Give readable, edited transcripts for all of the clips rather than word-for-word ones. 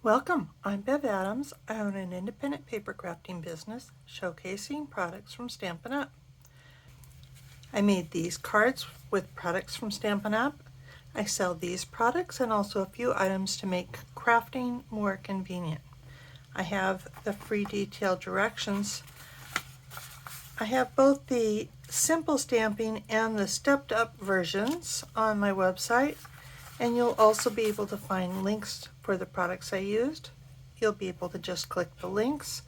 Welcome, I'm Bev Adams. I own an independent paper crafting business showcasing products from Stampin' Up! I made these cards with products from Stampin' Up! I sell these products and also a few items to make crafting more convenient. I have the free detailed directions. I have both the simple stamping and the stepped up versions on my website, and you'll also be able to find links for the products I used. You'll be able to just click the links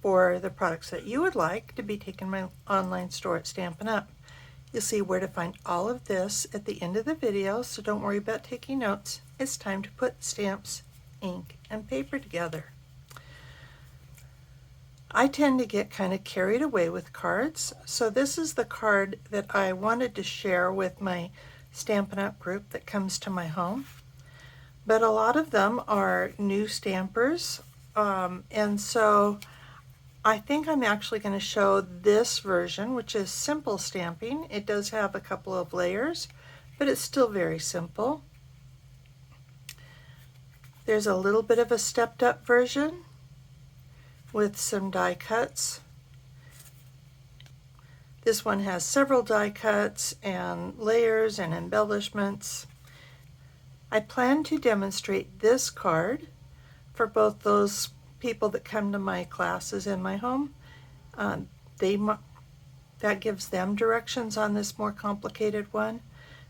for the products that you would like to be taken to my online store at Stampin' Up! You'll see where to find all of this at the end of the video, so don't worry about taking notes. It's time to put stamps, ink, and paper together. I tend to get kind of carried away with cards, so this is the card that I wanted to share with my Stampin' Up! Group that comes to my home. But a lot of them are new stampers, and so I think I'm actually going to show this version, which is simple stamping. It does have a couple of layers, but it's still very simple. There's a little bit of a stepped up version with some die cuts. This one has several die cuts and layers and embellishments. I plan to demonstrate this card for both those people that come to my classes in my home. That gives them directions on this more complicated one.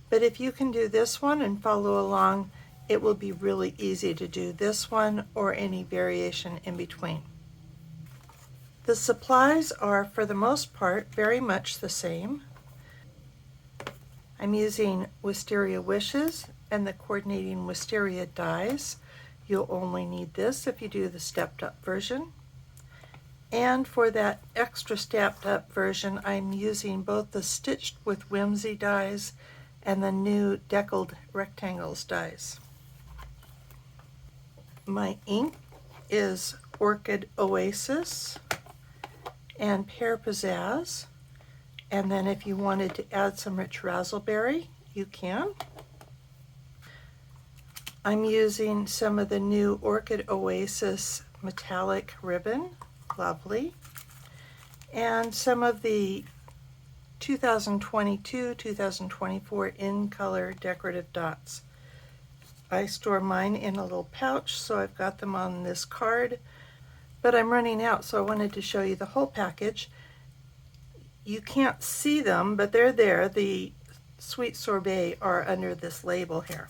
But if you can do this one and follow along, it will be really easy to do this one or any variation in between. The supplies are, for the most part, very much the same. I'm using Wisteria Wishes and the coordinating Wisteria dies. You'll only need this if you do the stepped up version. And for that extra stepped up version, I'm using both the Stitched with Whimsy dies and the new Deckled Rectangles dies. My ink is Orchid Oasis and Pear Pizzazz, and then if you wanted to add some rich razzleberry, you can. I'm using some of the new Orchid Oasis metallic ribbon, lovely, and some of the 2022-2024 in color decorative dots. I store mine in a little pouch, so I've got them on this card, but I'm running out, so I wanted to show you the whole package. You can't see them, but they're there. The Sweet Sorbet are under this label here.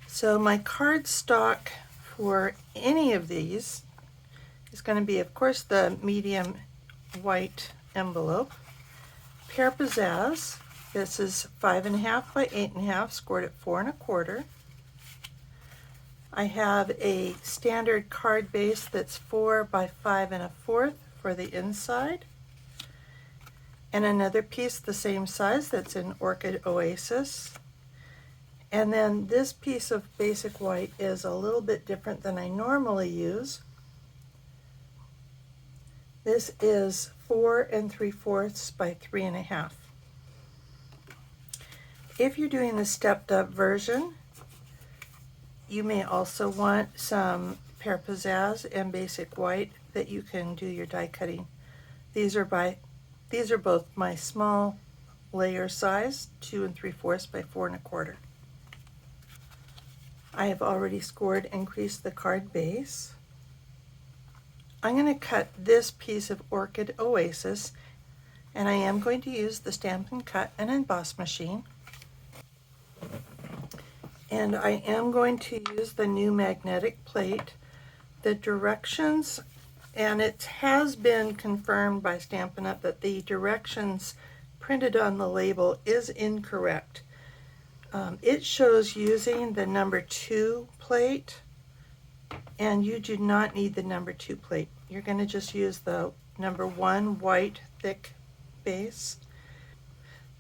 So my card stock for any of these is going to be, of course, the medium white envelope. Pear Pizzazz, this is 5.5 by 8.5, scored at 4 1/4. I have a standard card base that's 4 by 5 1/4 for the inside, and another piece the same size that's in Orchid Oasis. And then this piece of basic white is a little bit different than I normally use. This is 4 3/4 by 3 1/2. If you're doing the stepped up version, you may also want some Pear Pizzazz and basic white that you can do your die cutting. These are both my small layer size, 2 3/4 by 4 1/4. I have already scored and creased the card base. I'm going to cut this piece of Orchid Oasis, and I am going to use the Stampin' Cut and Emboss machine. And I am going to use the new magnetic plate. The directions, and it has been confirmed by Stampin' Up! That the directions printed on the label is incorrect. It shows using the number 2 plate, and you do not need the number 2 plate. You're going to just use the number 1 white thick base.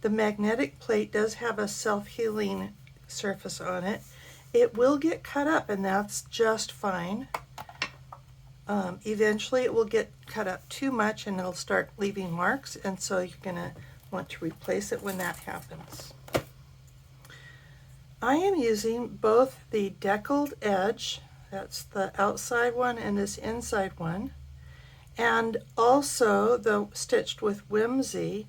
The magnetic plate does have a self-healing surface on it. It will get cut up, and that's just fine. Eventually it will get cut up too much and it'll start leaving marks, and so you're going to want to replace it when that happens. I am using both the deckled edge, that's the outside one, and this inside one, and also the stitched with whimsy.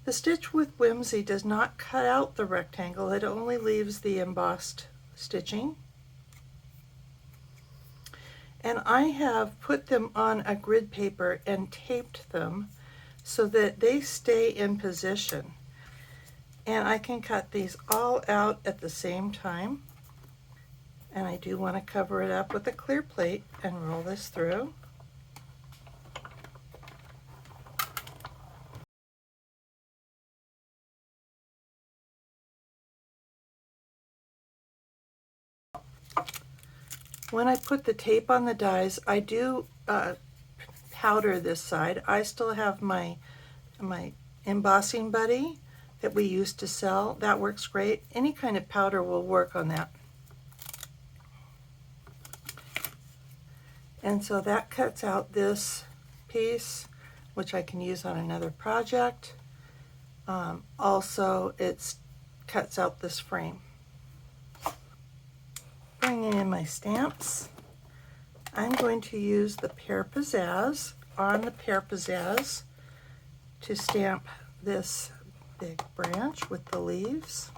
The stitch with whimsy does not cut out the rectangle, it only leaves the embossed stitching. And I have put them on a grid paper and taped them so that they stay in position. And I can cut these all out at the same time. And I do want to cover it up with a clear plate and roll this through. When I put the tape on the dies, I do powder this side. I still have my embossing buddy that we used to sell. That works great. Any kind of powder will work on that. And so that cuts out this piece, which I can use on another project. Also, it cuts out this frame. Bringing in my stamps, I'm going to use the Pear Pizzazz on the Pear Pizzazz to stamp this big branch with the leaves.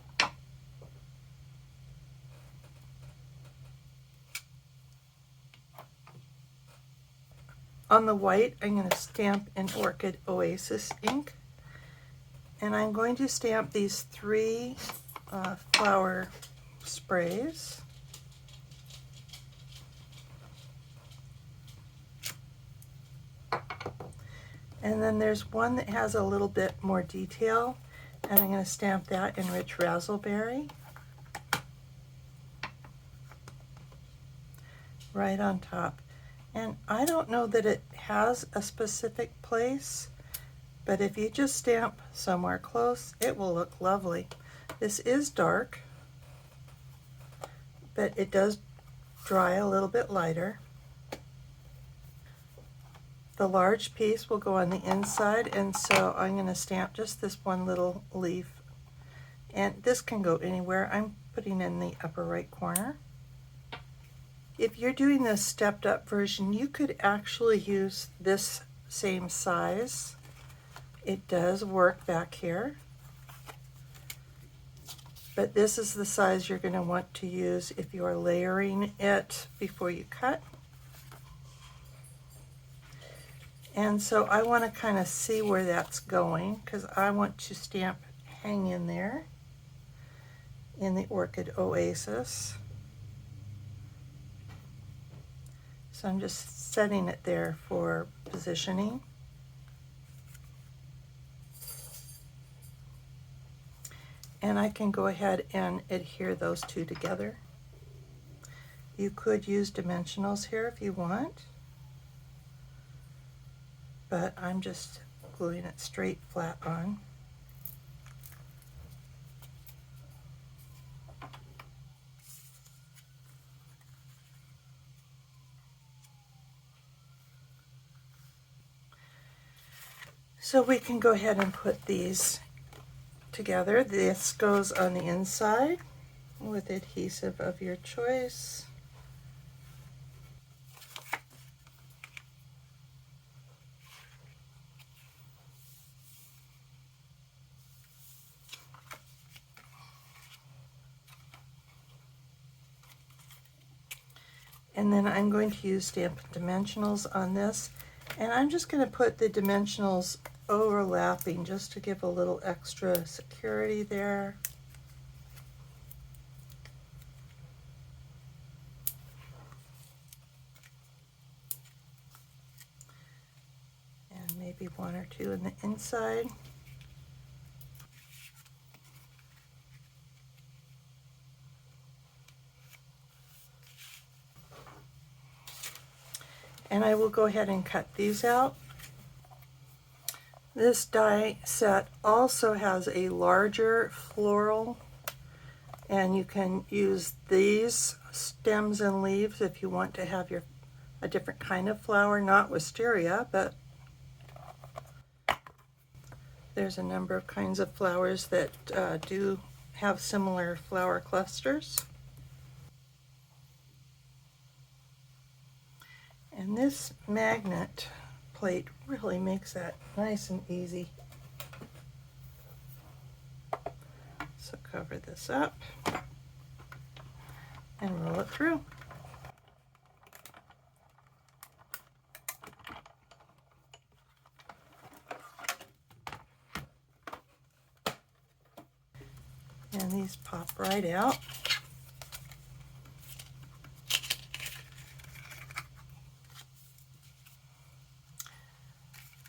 On the white, I'm going to stamp an Orchid Oasis ink, and I'm going to stamp these 3 flower sprays. And then there's one that has a little bit more detail, and I'm going to stamp that in Rich Razzleberry right on top. And I don't know that it has a specific place, but if you just stamp somewhere close, it will look lovely. This is dark, but it does dry a little bit lighter. The large piece will go on the inside, and so I'm going to stamp just this one little leaf. And this can go anywhere. I'm putting in the upper right corner. If you're doing this stepped up version, you could actually use this same size. It does work back here. But this is the size you're going to want to use if you are layering it before you cut. And so I want to kind of see where that's going, because I want to stamp hang in there in the Orchid Oasis. So I'm just setting it there for positioning. And I can go ahead and adhere those two together. You could use dimensionals here if you want, but I'm just gluing it straight flat on. So we can go ahead and put these together. This goes on the inside with adhesive of your choice. And then I'm going to use Stampin' Dimensionals on this, and I'm just going to put the dimensionals overlapping just to give a little extra security there. And maybe 1 or 2 in the inside. And I will go ahead and cut these out. This die set also has a larger floral, and you can use these stems and leaves if you want to have a different kind of flower, not wisteria, but there's a number of kinds of flowers that do have similar flower clusters. And this magnet plate really makes that nice and easy. So cover this up and roll it through. And these pop right out.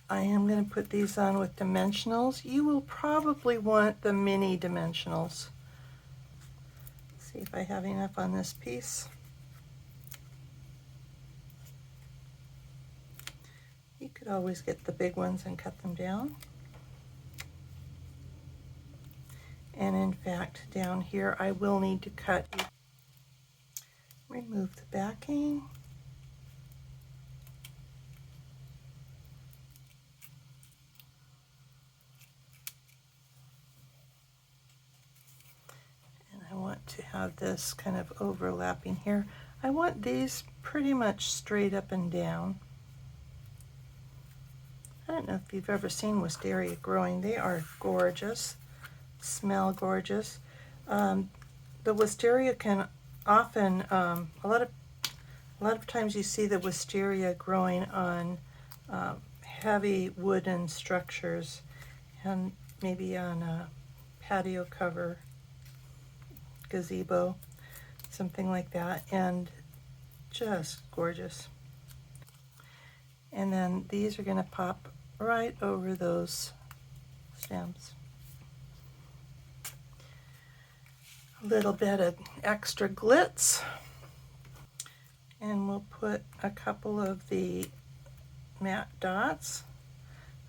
I am going to put these on with dimensionals. You will probably want the mini dimensionals. See if I have enough on this piece. You could always get the big ones and cut them down. And in fact, down here I will need to cut. Remove the backing. And I want to have this kind of overlapping here. I want these pretty much straight up and down. I don't know if you've ever seen wisteria growing. They are gorgeous, smell gorgeous. The wisteria can often, a lot of times you see the wisteria growing on heavy wooden structures and maybe on a patio cover, gazebo, something like that, and just gorgeous. And then these are going to pop right over those stems. A little bit of extra glitz, and we'll put a couple of the matte dots.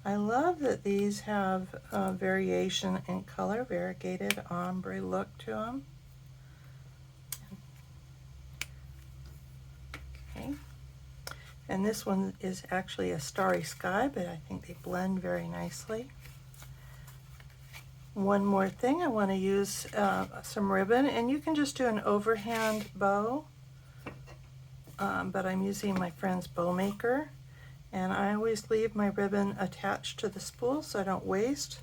I love that these have variation in color, variegated ombre look to them. Okay. And this one is actually a starry sky, but I think they blend very nicely. One more thing, I want to use some ribbon, and you can just do an overhand bow, but I'm using my friend's bow maker, and I always leave my ribbon attached to the spool so I don't waste.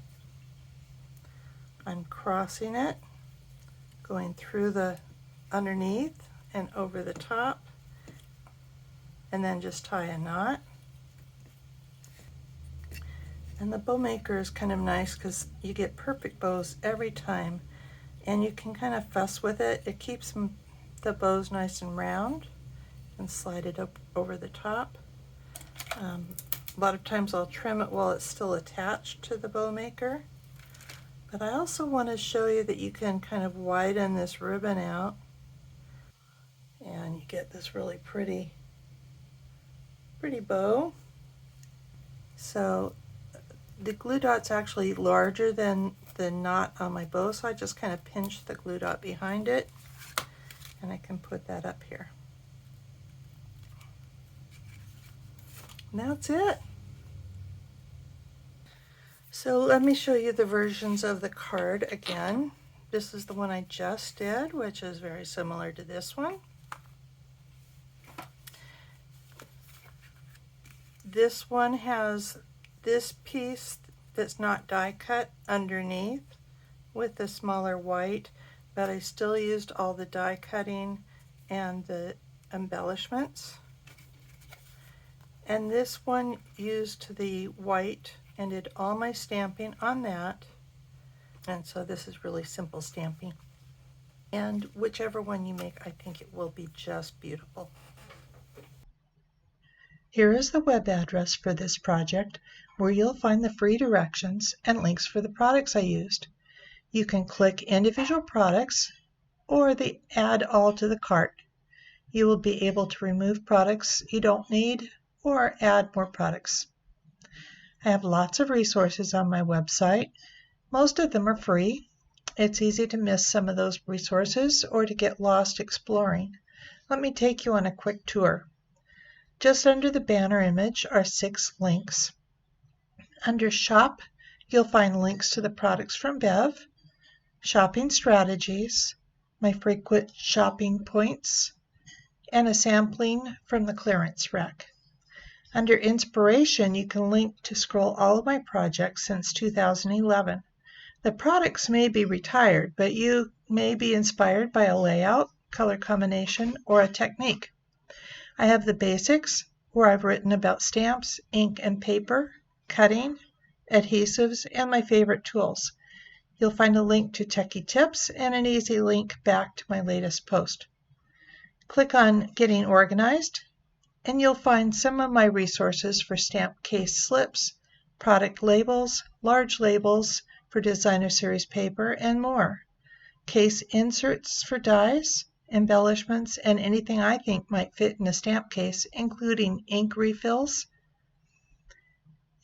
I'm crossing it, going through the underneath and over the top, and then just tie a knot. And the bow maker is kind of nice because you get perfect bows every time, and you can kind of fuss with it. It keeps the bows nice and round, and slide it up over the top. A lot of times I'll trim it while it's still attached to the bow maker. But I also want to show you that you can kind of widen this ribbon out, and you get this really pretty bow. So the glue dot's actually larger than the knot on my bow, so I just kind of pinch the glue dot behind it, and I can put that up here. And that's it. So let me show you the versions of the card again. This is the one I just did, which is very similar to this one. This one has this piece that's not die cut underneath with the smaller white, but I still used all the die cutting and the embellishments. And this one used the white and did all my stamping on that. And so this is really simple stamping. And whichever one you make, I think it will be just beautiful. Here is the web address for this project, where you'll find the free directions and links for the products I used. You can click individual products or the Add All to the cart. You will be able to remove products you don't need or add more products. I have lots of resources on my website. Most of them are free. It's easy to miss some of those resources or to get lost exploring. Let me take you on a quick tour. Just under the banner image are 6 links. Under Shop, you'll find links to the products from Bev. shopping strategies, my frequent shopping points, and a sampling from the clearance rack. Under Inspiration, you can link to scroll all of my projects since 2011. The products may be retired, but you may be inspired by a layout, color combination, or a technique. I have the basics, where I've written about stamps, ink and paper, cutting, adhesives, and my favorite tools. You'll find a link to Techie Tips and an easy link back to my latest post. Click on Getting Organized, and you'll find some of my resources for stamp case slips, product labels, large labels for designer series paper, and more. Case inserts for dies, embellishments, and anything I think might fit in a stamp case, including ink refills.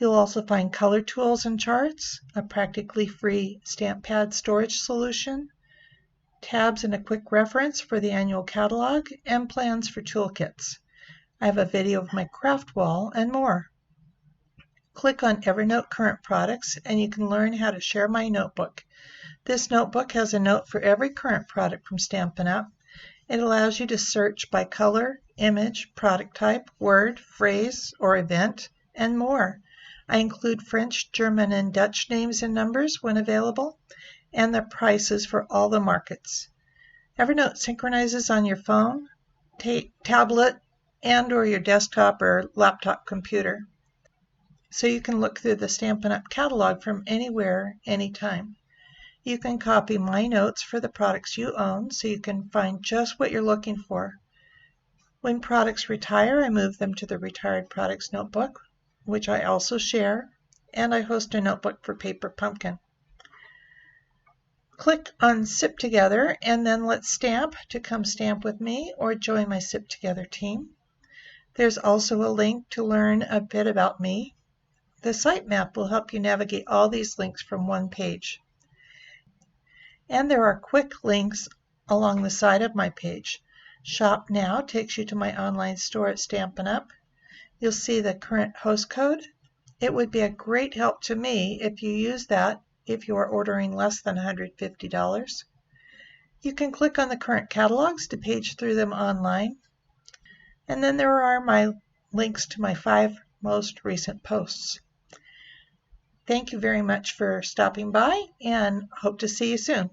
You'll also find color tools and charts, a practically free stamp pad storage solution, tabs and a quick reference for the annual catalog, and plans for toolkits. I have a video of my craft wall and more. Click on Evernote Current Products and you can learn how to share my notebook. This notebook has a note for every current product from Stampin' Up! It allows you to search by color, image, product type, word, phrase, or event, and more. I include French, German, and Dutch names and numbers when available, and the prices for all the markets. Evernote synchronizes on your phone, tablet, and or your desktop or laptop computer, so you can look through the Stampin' Up! Catalog from anywhere, anytime. You can copy my notes for the products you own so you can find just what you're looking for. When products retire, I move them to the Retired Products Notebook, which I also share, and I host a notebook for Paper Pumpkin. Click on Sip Together and then Let's Stamp to come stamp with me or join my Sip Together team. There's also a link to learn a bit about me. The sitemap will help you navigate all these links from one page. And there are quick links along the side of my page. Shop Now takes you to my online store at Stampin' Up! You'll see the current host code. It would be a great help to me if you use that if you are ordering less than $150. You can click on the current catalogs to page through them online. And then there are my links to my 5 most recent posts. Thank you very much for stopping by and hope to see you soon.